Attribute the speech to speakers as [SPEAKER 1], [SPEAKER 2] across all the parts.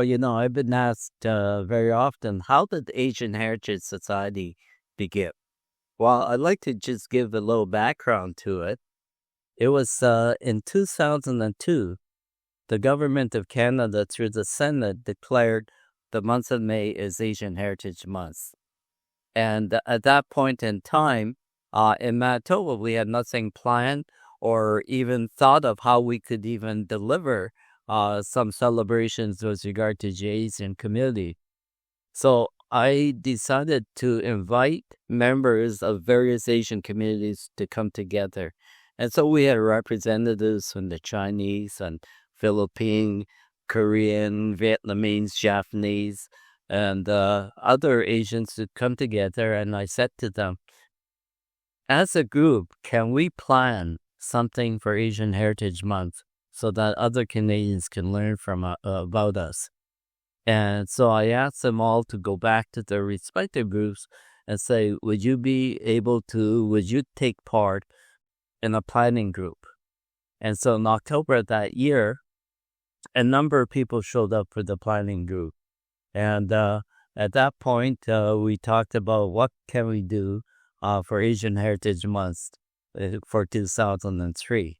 [SPEAKER 1] I've been asked very often, how did Asian Heritage Society begin? Well, I'd like to just give a little background to it. It was in 2002, the government of Canada, through the Senate, declared the month of May as Asian Heritage Month. And at that point in time, in Manitoba, we had nothing planned or even thought of how we could even deliver some celebrations with regard to the Asian community. So I decided to invite members of various Asian communities to come together. And so we had representatives from the Chinese and Philippine, Korean, Vietnamese, Japanese, and other Asians to come together. And I said to them, as a group, can we plan something for Asian Heritage Month so that other Canadians can learn from about us? And so I asked them all to go back to their respective groups and say, would you take part in a planning group? And so in October of that year, a number of people showed up for the planning group. And at that point, we talked about what can we do for Asian Heritage Month for 2003.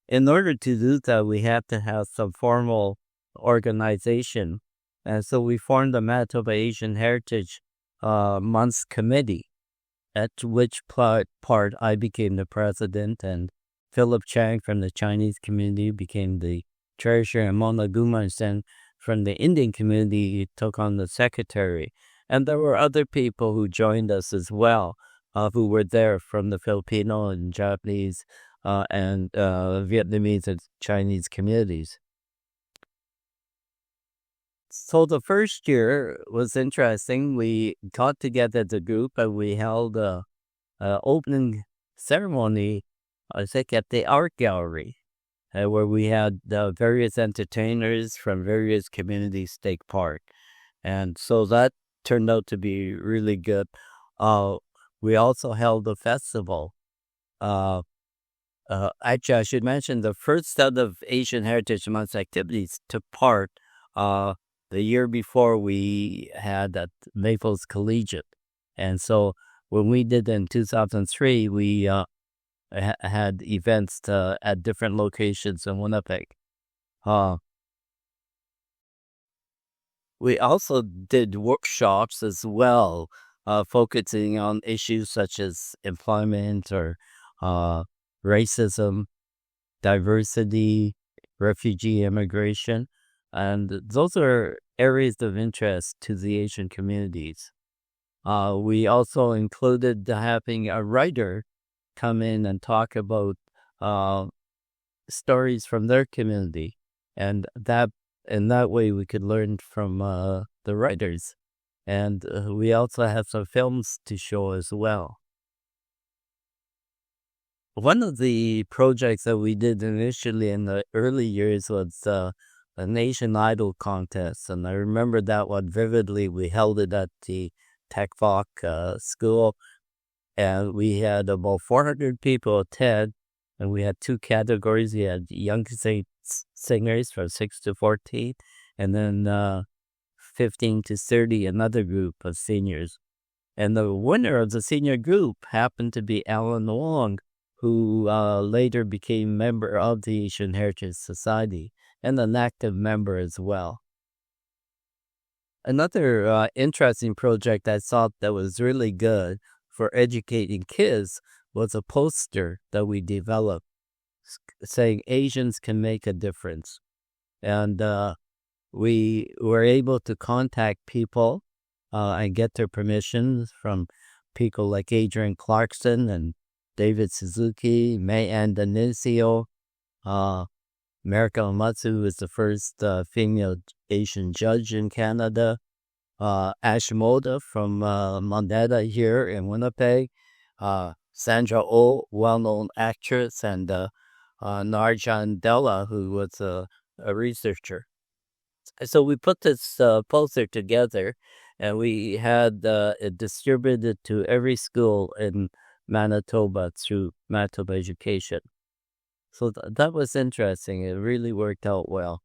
[SPEAKER 1] In order to do that, we had to have some formal organization. And so we formed the Manitoba Asian Heritage Month Committee, at which part I became the president, and Philip Chang from the Chinese community became the treasurer, and Mona Gumansen from the Indian community took on the secretary. And there were other people who joined us as well, who were there from the Filipino and Japanese and Vietnamese and Chinese communities. So the first year was interesting. We got together as a group and we held a opening ceremony, I think, at the art gallery, where we had various entertainers from various communities take part. And so that turned out to be really good. We also held a festival. Actually, I should mention the first set of Asian Heritage Month activities took part the year before we had at Maples Collegiate. And so when we did in 2003, we had events at different locations in Winnipeg. We also did workshops as well, focusing on issues such as employment or racism, diversity, refugee immigration. And those are areas of interest to the Asian communities. We also included having a writer come in and talk about stories from their community. And in that way, we could learn from the writers. And we also have some films to show as well. One of the projects that we did initially in the early years was a Nation Idol contest, and I remember that one vividly. We held it at the Tech Voc school, and we had about 400 people attend, and we had two categories. We had young singers from 6 to 14, and then 15 to 30, another group of seniors. And the winner of the senior group happened to be Alan Wong, who later became member of the Asian Heritage Society and an active member as well. Another interesting project I thought that was really good for educating kids was a poster that we developed saying Asians can make a difference. And we were able to contact people and get their permissions from people like Adrian Clarkson and David Suzuki, May Ann D'Anicio, America Omatsu was the first female Asian judge in Canada, Ash Moda from Moneta here in Winnipeg, Sandra Oh, well-known actress, and Narjan Della, who was a researcher. So we put this poster together, and we had it distributed to every school in Manitoba through Manitoba Education. So that was interesting. It really worked out well.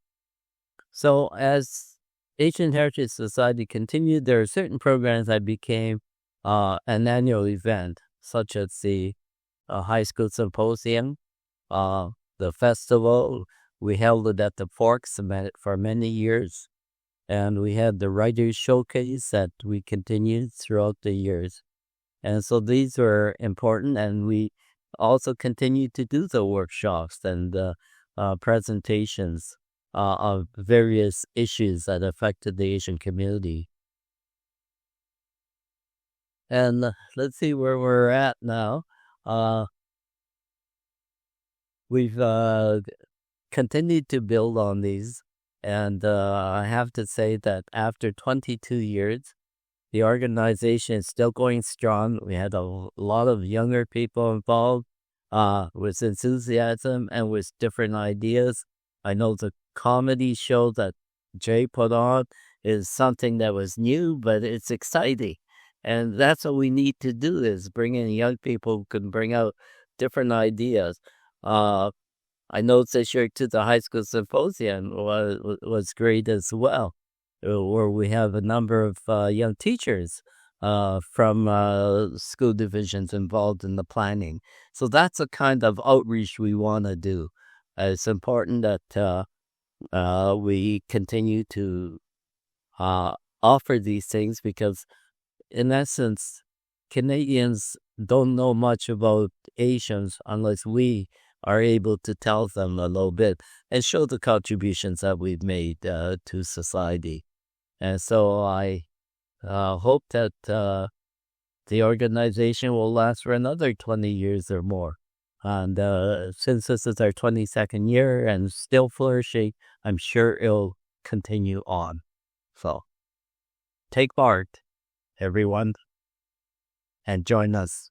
[SPEAKER 1] So as Asian Heritage Society continued. There are certain programs that became an annual event, such as the high school symposium, uh, the festival. We held it at the Forks for many years, and we had the writers' showcase that we continued throughout the years. And so these were important, and we also continued to do the workshops and presentations of various issues that affected the Asian community. And let's see where we're at now. Uh, we've continued to build on these, and I have to say that after 22 years, the organization is still going strong. We had a lot of younger people involved with enthusiasm and with different ideas. I know the comedy show that Jay put on is something that was new, but it's exciting. And that's what we need to do, is bring in young people who can bring out different ideas. Uh, I know this year to the high school symposium was great as well, where we have a number of young teachers from school divisions involved in the planning. So that's a kind of outreach we want to do. It's important that we continue to uh, offer these things because, in essence, Canadians don't know much about Asians unless we are able to tell them a little bit and show the contributions that we've made to society. And so I hope that the organization will last for another 20 years or more. And since this is our 22nd year and still flourishing, I'm sure it'll continue on. So take part, everyone, and join us.